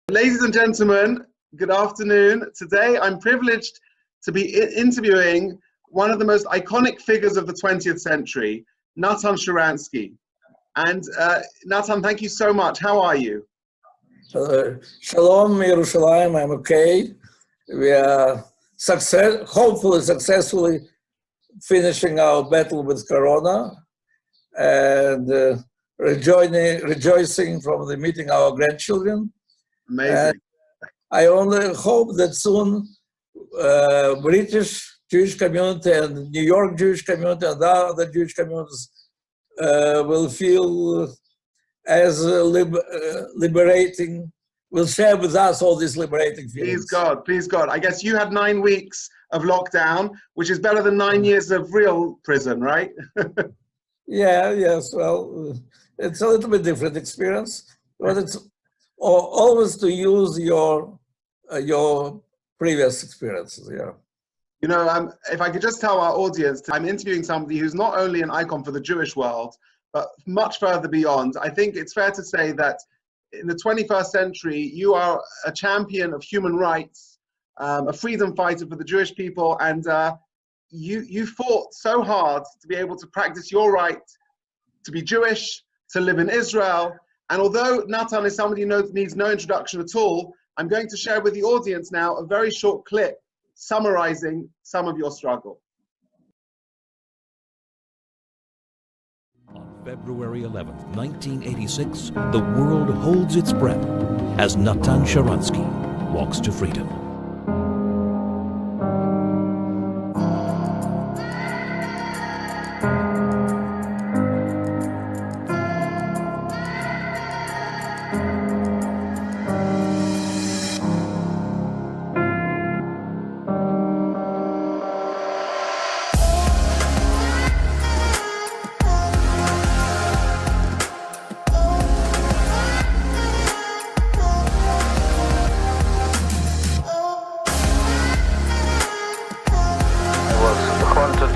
Ladies and gentlemen, good afternoon. Today I'm privileged to be interviewing one of the most iconic figures of the 20th century, Natan Sharansky. And Natan, thank you so much. How are you? Shalom, Yerushalayim. I'm okay. We are hopefully successfully finishing our battle with Corona and rejoicing from the meeting our grandchildren. Amazing. I only hope that soon British Jewish community and New York Jewish community and other Jewish communities will feel as liberating, will share with us all these liberating feelings. Please God. I guess you had 9 weeks of lockdown, which is better than 9 years of real prison, right? Yes, well, it's a little bit different experience, but it's always to use your previous experiences, yeah. You know, if I could just tell our audience, I'm interviewing somebody who's not only an icon for the Jewish world, but much further beyond. I think it's fair to say that in the 21st century, you are a champion of human rights, a freedom fighter for the Jewish people, and you fought so hard to be able to practice your right to be Jewish, to live in Israel. And although Natan is somebody who needs no introduction at all, I'm going to share with the audience now a very short clip summarizing some of your struggle. On February 11th, 1986, the world holds its breath as Natan Sharansky walks to freedom.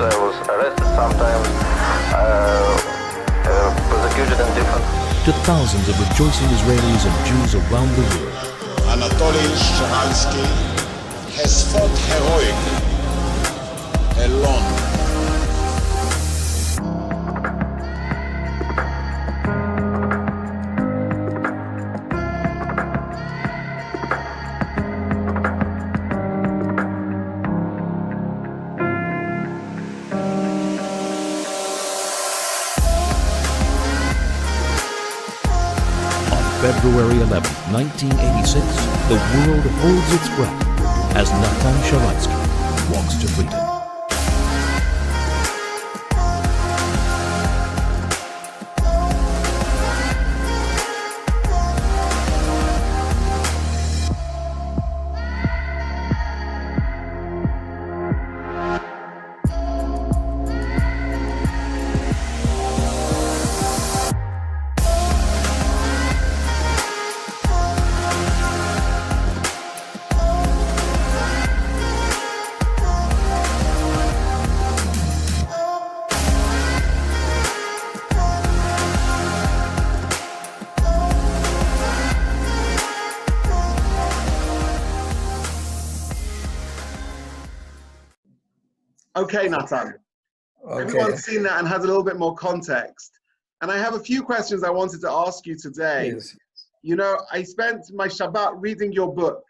I was arrested sometimes, persecuted and different. To thousands of rejoicing Israelis and Jews around the world, Natan Sharansky has fought heroically, alone. February 11th, 1986, the world holds its breath as Natan Sharansky walks to freedom. Okay, Natan. Okay. Everyone's seen that and has a little bit more context. And I have a few questions I wanted to ask you today. Please. You know, I spent my Shabbat reading your book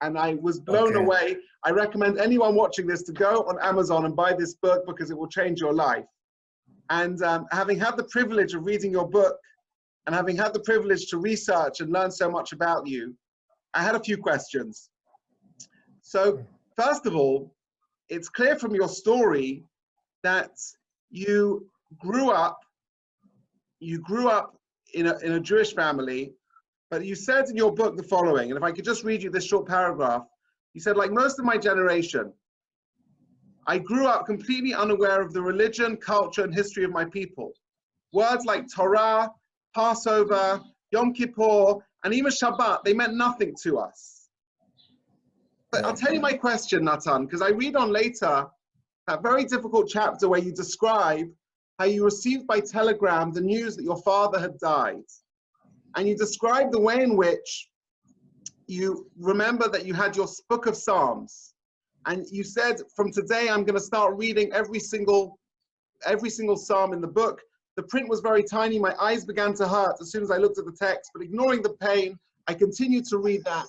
and I was blown away. I recommend anyone watching this to go on Amazon and buy this book because it will change your life. And having had the privilege of reading your book and having had the privilege to research and learn so much about you, I had a few questions. So first of all, it's clear from your story that you grew up in a Jewish family, but you said in your book the following, and if I could just read you this short paragraph, you said, like most of my generation, I grew up completely unaware of the religion, culture, and history of my people. Words like Torah, Passover, Yom Kippur, and even Shabbat, they meant nothing to us. But I'll tell you my question, Natan, because I read on later that very difficult chapter where you describe how you received by telegram the news that your father had died. And you describe the way in which you remember that you had your book of Psalms, and you said, from today, I'm going to start reading every single Psalm in the book. The print was very tiny. My eyes began to hurt as soon as I looked at the text, but ignoring the pain, I continued to read that.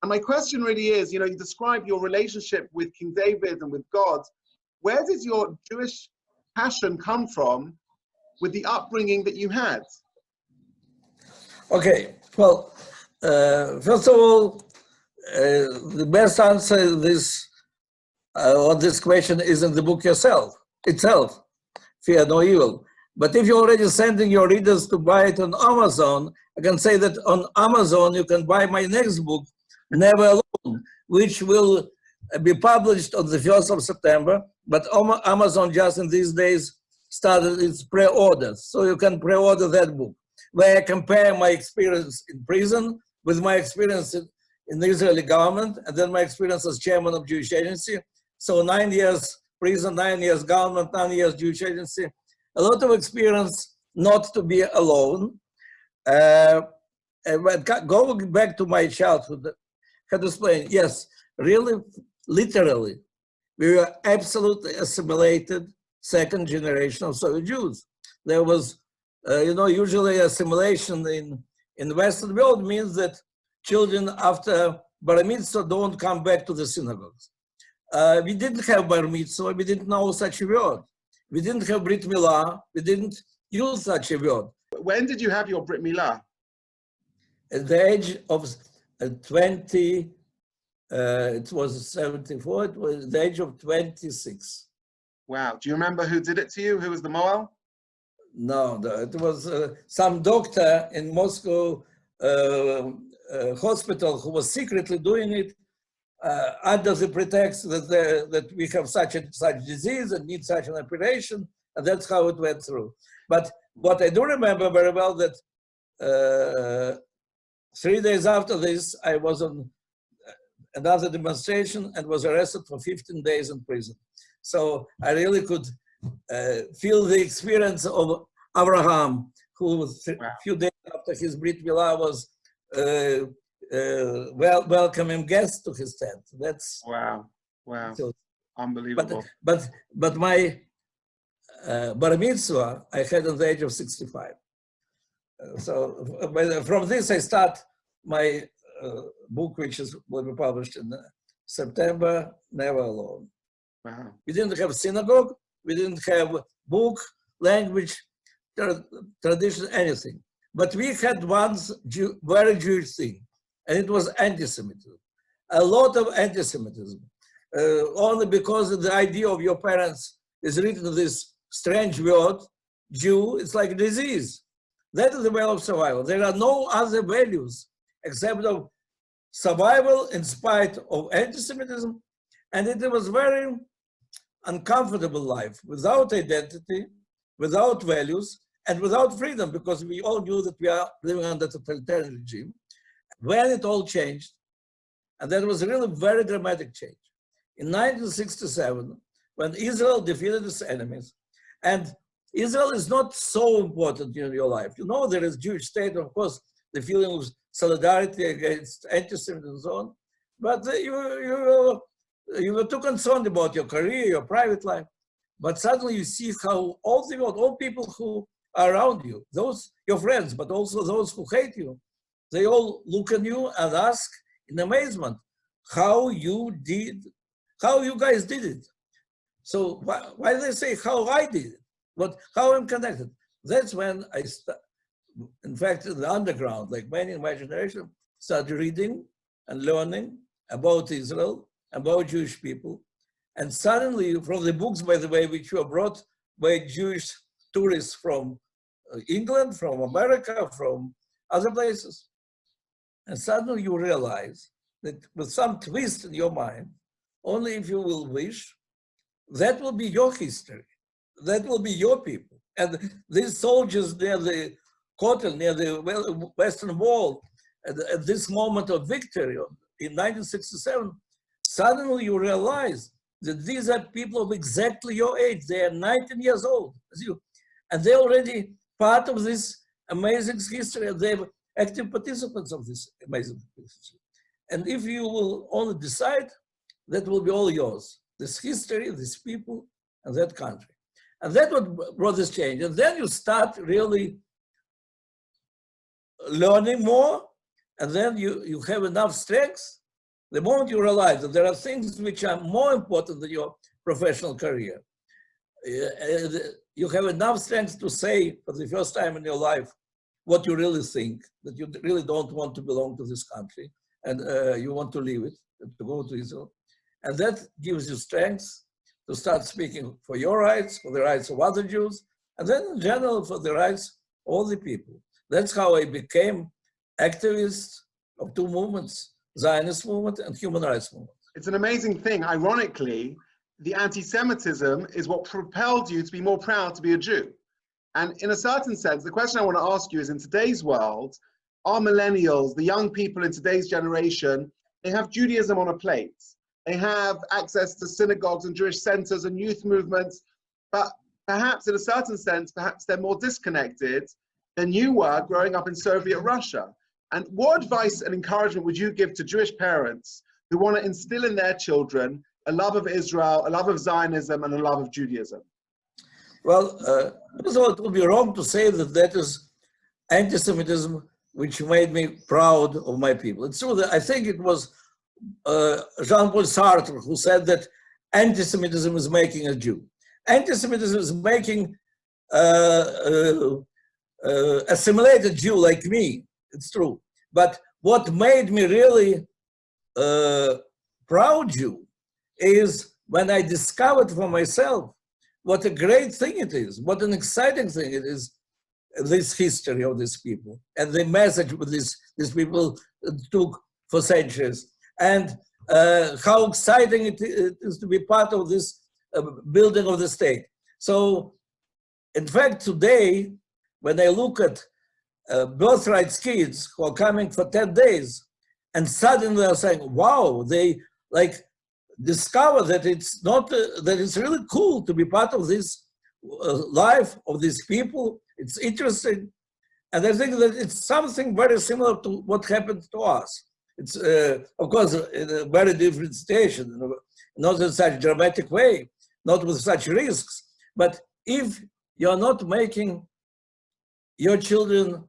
And my question really is, you describe your relationship with King David and with God. Where did your Jewish passion come from with the upbringing that you had? Okay, well, first of all, the best answer on this question is in the book itself, Fear No Evil. But if you're already sending your readers to buy it on Amazon, I can say that on Amazon you can buy my next book, Never Alone, which will be published on the 1st of September, but Amazon just in these days started its pre-orders. So you can pre-order that book, where I compare my experience in prison with my experience in the Israeli government, and then my experience as chairman of Jewish Agency. So 9 years prison, 9 years government, 9 years Jewish Agency. A lot of experience not to be alone. But going back to my childhood, I had to explain, yes, really, literally, we were absolutely assimilated second generation of Soviet Jews. There was, usually assimilation in the Western world means that children after bar mitzvah don't come back to the synagogues. We didn't have bar mitzvah, we didn't know such a word. We didn't have Brit Milah, we didn't use such a word. When did you have your Brit Milah? At the age of 20, it was 74, it was the age of 26. Wow, do you remember who did it to you? Who was the Moel? No, it was some doctor in Moscow hospital who was secretly doing it under the pretext that we have such disease and need such an operation, and that's how it went through. But what I do remember very well that 3 days after this, I was on another demonstration and was arrested for 15 days in prison. So I really could feel the experience of Abraham, who a few days after his Brit Milah was welcoming guests to his tent. That's wow, so, unbelievable. But my bar mitzvah I had at the age of 65. So from this I start my book, which will be published in September, Never Alone. Wow. We didn't have synagogue, we didn't have book, language, tradition, anything. But we had one very Jewish thing, and it was antisemitism. A lot of antisemitism. Only because the idea of your parents is written in this strange word, Jew, it's like disease. That is the way of survival. There are no other values except of survival in spite of antisemitism. And it was very uncomfortable life, without identity, without values, and without freedom, because we all knew that we are living under a totalitarian regime. When it all changed, and that was a really very dramatic change. In 1967, when Israel defeated its enemies, and Israel is not so important in your life. You know, there is Jewish state, of course, the feeling of solidarity against antisemitism and so on, but you were too concerned about your career, your private life. But suddenly you see how all the world, all people who are around you, those your friends, but also those who hate you, they all look at you and ask in amazement how you guys did it. So why do they say how I did it? How I'm connected? That's when I in fact, in the underground, like many in my generation, started reading and learning about Israel, about Jewish people. And suddenly, from the books, by the way, which were brought by Jewish tourists from England, from America, from other places, and suddenly you realize that with some twist in your mind, only if you will wish, that will be your history. That will be your people. And these soldiers near the Kotel, near the Western Wall, at this moment of victory in 1967, suddenly you realize that these are people of exactly your age. They are 19 years old, as you, and they're already part of this amazing history, and they're active participants of this amazing history. And if you will only decide, that will be all yours. This history, these people, and that country. And that's what brought this change. And then you start really learning more, and then you have enough strength. The moment you realize that there are things which are more important than your professional career, you have enough strength to say for the first time in your life what you really think, that you really don't want to belong to this country, and you want to leave it, to go to Israel. And that gives you strength to start speaking for your rights, for the rights of other Jews, and then in general for the rights of all the people. That's how I became activist of two movements, Zionist movement and human rights movement. It's an amazing thing. Ironically, the anti-Semitism is what propelled you to be more proud to be a Jew. And in a certain sense, the question I want to ask you is, in today's world, our millennials, the young people in today's generation, they have Judaism on a plate. They have access to synagogues and Jewish centers and youth movements, but perhaps in a certain sense, perhaps they're more disconnected than you were growing up in Soviet Russia. And what advice and encouragement would you give to Jewish parents who want to instill in their children a love of Israel, a love of Zionism, and a love of Judaism? Well, first of all, it would be wrong to say that that is anti-Semitism which made me proud of my people. It's true that I think it was Jean-Paul Sartre who said that anti-Semitism is making a Jew. Anti-Semitism is making assimilated Jew like me. It's true. But what made me really proud Jew is when I discovered for myself what a great thing it is, what an exciting thing it is, this history of these people and the message with these people took for centuries, and how exciting it is to be part of this building of the state. So, in fact, today, when I look at birthright kids who are coming for 10 days, and suddenly they're saying, wow, they like discover that it's not, that it's really cool to be part of this life of these people. It's interesting. And I think that it's something very similar to what happened to us. It's, of course, in a very different situation, not in such a dramatic way, not with such risks. But if you're not making your children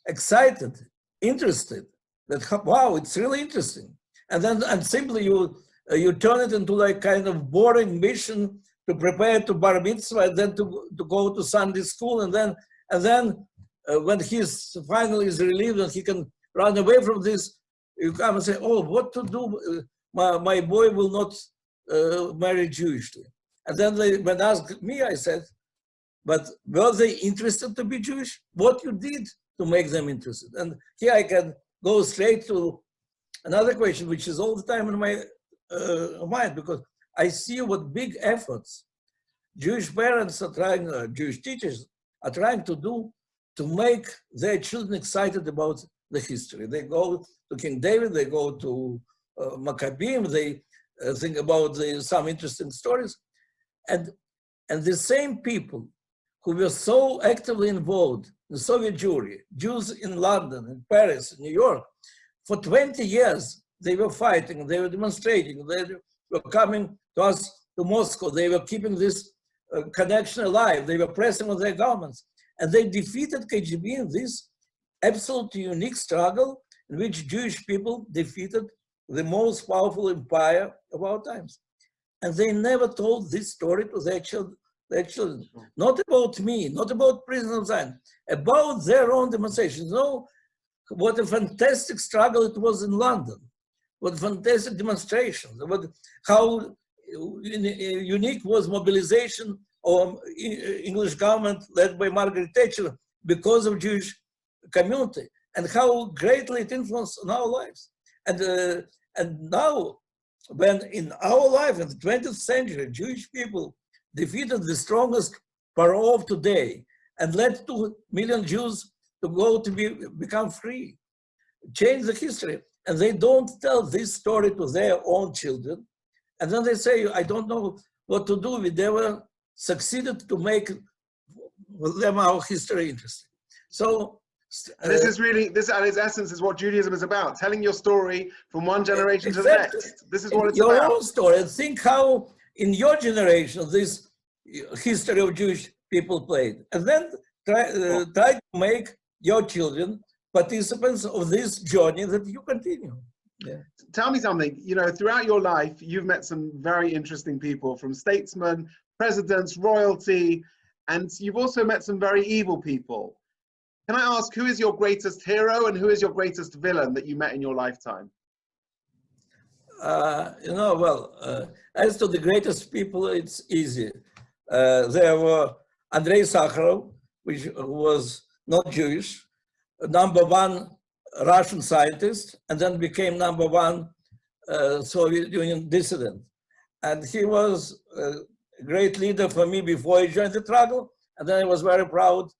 excited, interested, that, wow, it's really interesting. And then and simply you turn it into like kind of boring mission to prepare to bar mitzvah, and then to go to Sunday school, and then when he's finally is relieved and he can run away from this, you come and say, oh, what to do? My boy will not marry Jewishly. And then when asked me, I said, but were they interested to be Jewish? What you did to make them interested? And here I can go straight to another question, which is all the time in my mind, because I see what big efforts Jewish parents are trying, Jewish teachers are trying to do to make their children excited about the history. They go to King David, they go to Maccabees, they think about some interesting stories. And the same people who were so actively involved in the Soviet Jewry, Jews in London, in Paris, in New York, for 20 years, they were fighting, they were demonstrating, they were coming to us, to Moscow, they were keeping this connection alive, they were pressing on their governments, and they defeated KGB in this absolutely unique struggle in which Jewish people defeated the most powerful empire of our times. And they never told this story to their children. Not about me, not about prisoners of Zion, about their own demonstrations. You know, what a fantastic struggle it was in London, what fantastic demonstrations, what, how unique was mobilization of English government led by Margaret Thatcher because of Jewish community, and how greatly it influenced on our lives. And now, when in our life, in the 20th century, Jewish people defeated the strongest Paro of today and led 2 million Jews to go to become free, change the history. And they don't tell this story to their own children. And then they say, I don't know what to do. We never succeeded to make them our history interesting. So And this is really, this at its essence is what Judaism is about, telling your story from one generation to the next. This is what it's your about. own story. Think how in your generation this history of Jewish people played, and then try to make your children participants of this journey that you continue. Yeah. Tell me something, you know, throughout your life, you've met some very interesting people, from statesmen, presidents, royalty, and you've also met some very evil people. Can I ask, who is your greatest hero and who is your greatest villain that you met in your lifetime? You know, well, as to the greatest people, it's easy. There were Andrei Sakharov, who was not Jewish, #1 Russian scientist, and then became #1 Soviet Union dissident. And he was a great leader for me before he joined the struggle. And then I was very proud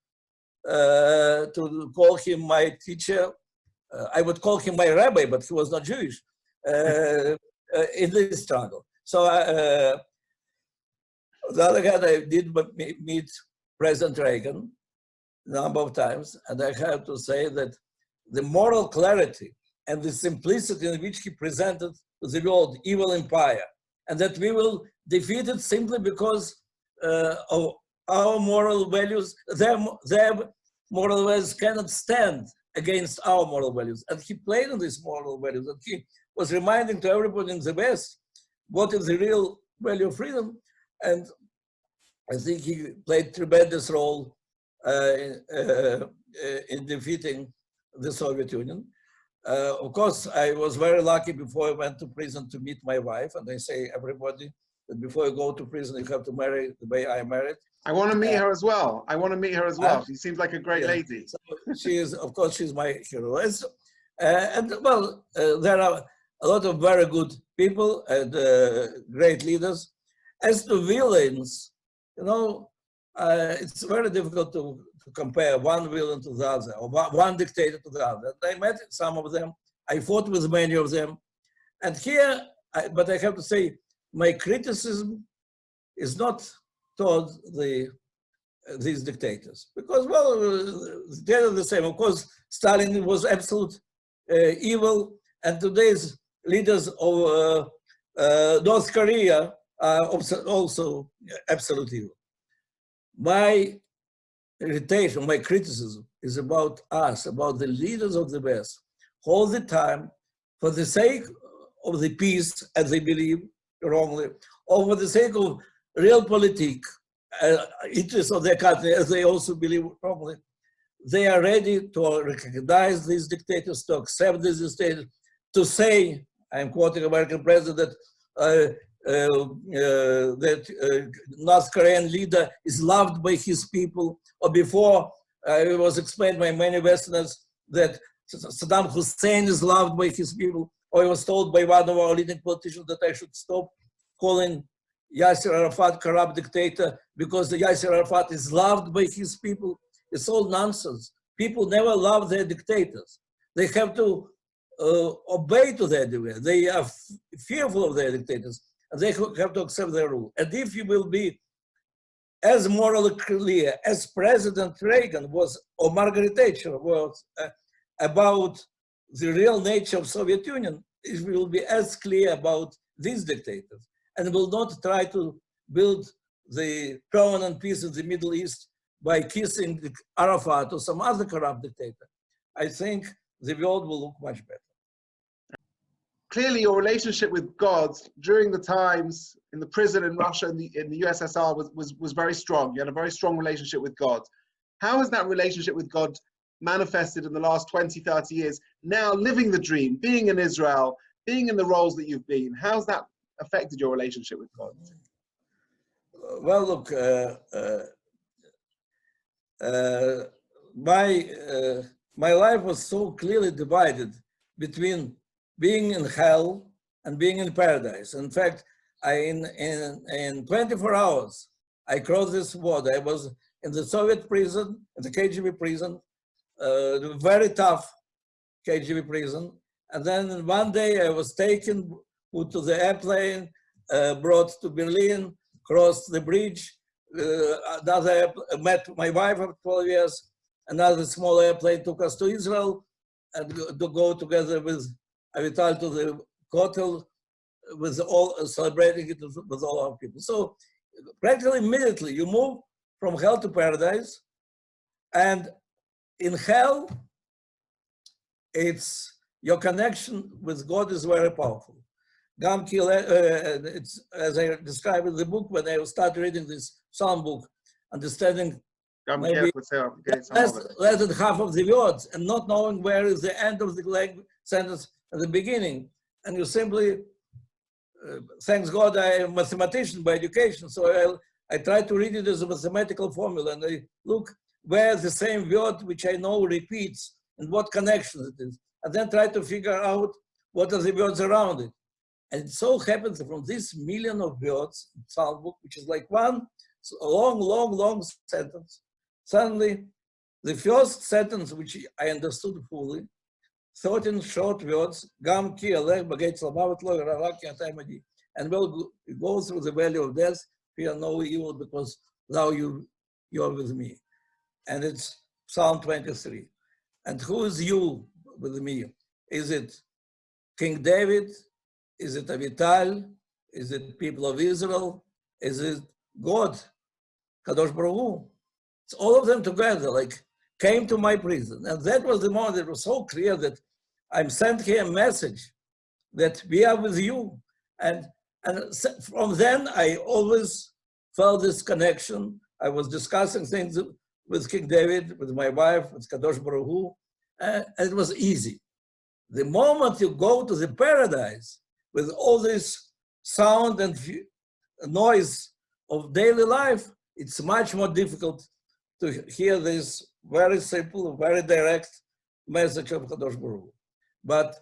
to call him my teacher. I would call him my rabbi, but he was not Jewish in this struggle. So on the other hand, I did meet President Reagan a number of times, and I have to say that the moral clarity and the simplicity in which he presented to the world evil empire, and that we will defeat it simply because of our moral values. Their moral values cannot stand against our moral values. And he played on these moral values, and he was reminding to everybody in the West what is the real value of freedom. And I think he played a tremendous role in defeating the Soviet Union. Of course, I was very lucky before I went to prison to meet my wife, and I say everybody that before you go to prison, you have to marry the way I married. I want to meet her as well. I want to meet her as well. She seems like a great lady. So she is, of course, she's my hero. And well, there are a lot of very good people and great leaders. As to villains, you know, it's very difficult to compare one villain to the other, or one dictator to the other. I met some of them. I fought with many of them. And here, but I have to say, my criticism is not towards these dictators. Because, well, they're the same. Of course, Stalin was absolute evil, and today's leaders of North Korea are also absolute evil. My irritation, my criticism is about us, about the leaders of the West, all the time, for the sake of the peace, as they believe wrongly, or for the sake of realpolitik, interests of their country, as they also believe wrongly. They are ready to recognize these dictators, to accept these dictators, to say, I'm quoting American president, that North Korean leader is loved by his people, or before it was explained by many Westerners that Saddam Hussein is loved by his people, or I was told by one of our leading politicians that I should stop calling Yasser Arafat corrupt dictator because the Yasser Arafat is loved by his people. It's all nonsense. People never love their dictators. They have to obey to their dictators. They are fearful of their dictators, and they have to accept their rule. And if you will be as morally clear as President Reagan was, or Margaret Thatcher was, about the real nature of Soviet Union, it will be as clear about these dictators, and will not try to build the permanent peace in the Middle East by kissing Arafat or some other corrupt dictator. I think the world will look much better. Clearly, your relationship with God during the times in the prison in Russia and in the USSR was very strong. You had a very strong relationship with God. How has that relationship with God manifested in the last 20, 30 years? Now living the dream, being in Israel, being in the roles that you've been, how's that affected your relationship with God? Well, look, my life was so clearly divided between being in hell and being in paradise. In fact, in 24 hours, I crossed this border. I was in the Soviet prison, in the KGB prison, very tough KGB prison. And then one day I was taken, put to the airplane, brought to Berlin, crossed the bridge, met my wife of 12 years, Another small airplane took us to Israel and to go together with Avital to the Kotel, with all celebrating it with all our people. So practically immediately you move from hell to paradise, and in hell, it's your connection with God is very powerful. It's as I described in the book when I started reading this psalm book, understanding maybe less than half of the words and not knowing where is the end of the sentence at the beginning, and you simply thanks God I am a mathematician by education, so I try to read it as a mathematical formula, and I look where the same word which I know repeats and what connection it is, and then try to figure out what are the words around it. And it so happens that from this million of words in Psalm book, which is like one long sentence, suddenly the first sentence, which I understood fully, 13 short words, Gam ki alech b'geit l'mavet lo yara ki ata imadi, and we'll go through the valley of death, fear no evil, because now you're with me. And it's Psalm 23. And who is you with me? Is it King David? Is it Avital? Is it people of Israel? Is it God, Kadosh Baruch Hu? It's all of them together, like came to my prison. And that was the moment it was so clear that I'm sent here a message that we are with you. And from then, I always felt this connection. I was discussing things with King David, with my wife, with Kadosh Baruch Hu, and it was easy. The moment you go to the paradise with all this sound and noise of daily life, it's much more difficult to hear this very simple, very direct message of Kadosh Baruch Hu. But,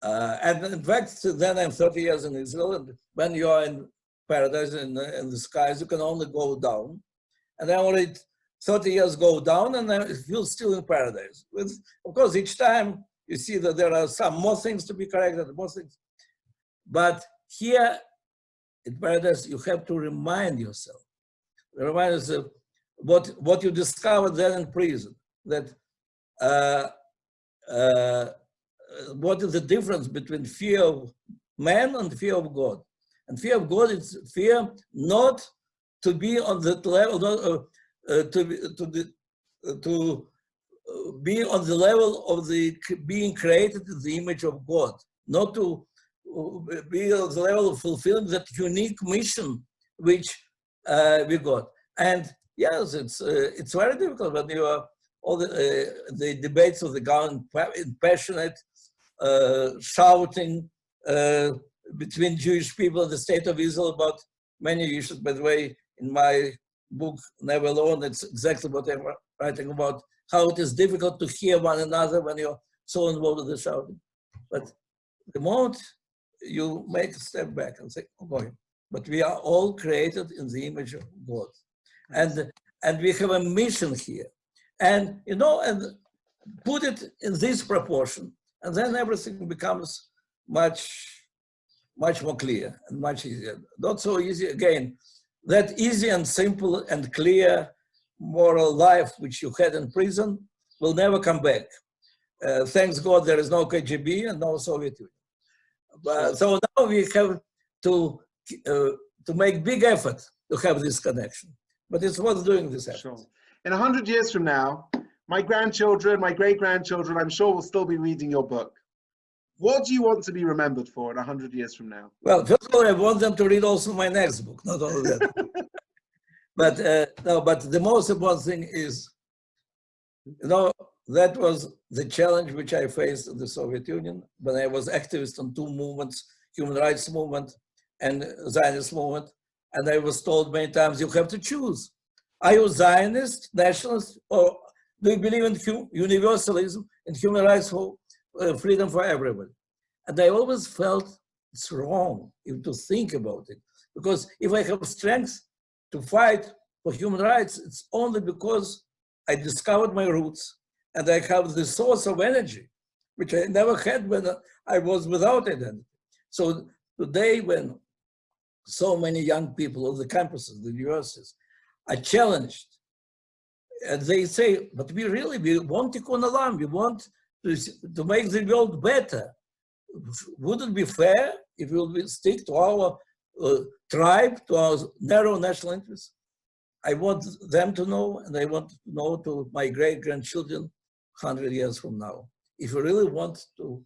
and in fact, then I'm 30 years in Israel, and when you are in paradise in the skies, you can only go down. And I only 30 years go down, and I feel still in paradise. With, of course, each time you see that there are some more things to be corrected, more things. But here in paradise, you have to remind yourself what you discovered then in prison, that what is the difference between fear of man and fear of God. And fear of God is fear not to be on that level, to be on the level of the being created in the image of God, not to be on the level of fulfilling that unique mission which we got. And yes, it's very difficult when you are all the debates of the government, passionate shouting between Jewish people and the state of Israel about many issues. By the way, in my book, Never Alone, it's exactly what I'm writing about, how it is difficult to hear one another when you're so involved with the shouting. But the moment you make a step back and say, oh boy, but we are all created in the image of God. And we have a mission here. And, you know, and put it in this proportion, and then everything becomes much more clear and much easier. Not so easy, again, that easy and simple and clear moral life which you had in prison will never come back. Thanks God there is no KGB and no Soviet Union. But, so now we have to make big effort to have this connection. But it's worth doing this effort. Sure. In 100 years from now, my grandchildren, my great-grandchildren, I'm sure will still be reading your book. What do you want to be remembered for in 100 years from now? Well, first of all, I want them to read also my next book, not only that. But no, but the most important thing is, you know, that was the challenge which I faced in the Soviet Union when I was activist on two movements, human rights movement and Zionist movement. And I was told many times, you have to choose. Are you Zionist, nationalist, or do you believe in universalism and human rights for freedom for everybody? And I always felt it's wrong to think about it. Because if I have strength to fight for human rights, it's only because I discovered my roots and I have the source of energy, which I never had when I was without identity. So today, when so many young people on the campuses, the universities, are challenged And they say, but we want tikkun olam, we want to make the world better. Would it be fair if we will stick to our tribe, to our narrow national interests? I want them to know, and I want to know to my great-grandchildren 100 years from now. If you really want to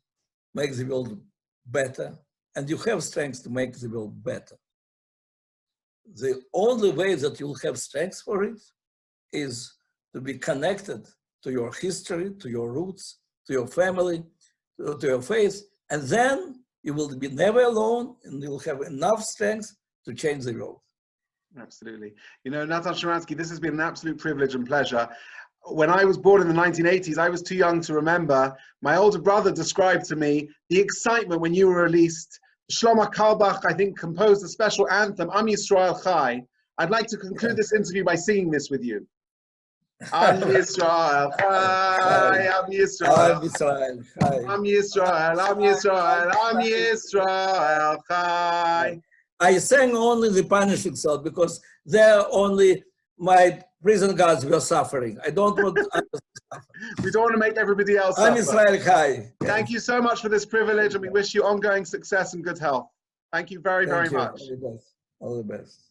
make the world better, and you have strength to make the world better, the only way that you'll have strength for it is to be connected to your history, to your roots, to your family, to your faith, and then you will be never alone, and you'll have enough strength to change the world. Absolutely. You know, Natan Sharansky, this has been an absolute privilege and pleasure. When I was born in the 1980s, I was too young to remember. My older brother described to me the excitement when you were released. Shlomo Carlebach, I think, composed a special anthem, Am Yisrael Chai. I'd like to conclude this interview by singing this with you. Am Yisrael Chai, Am Yisrael Chai, Am Yisrael, Am Yisrael, Am Yisrael Chai. I sang only the punishing cell because there only my prison guards were suffering. I don't want to suffer. We don't want to make everybody else I'm suffer. Israel Chai. Thank you so much for this privilege, and we wish you ongoing success and good health. Thank you very, very much. All the best. All the best.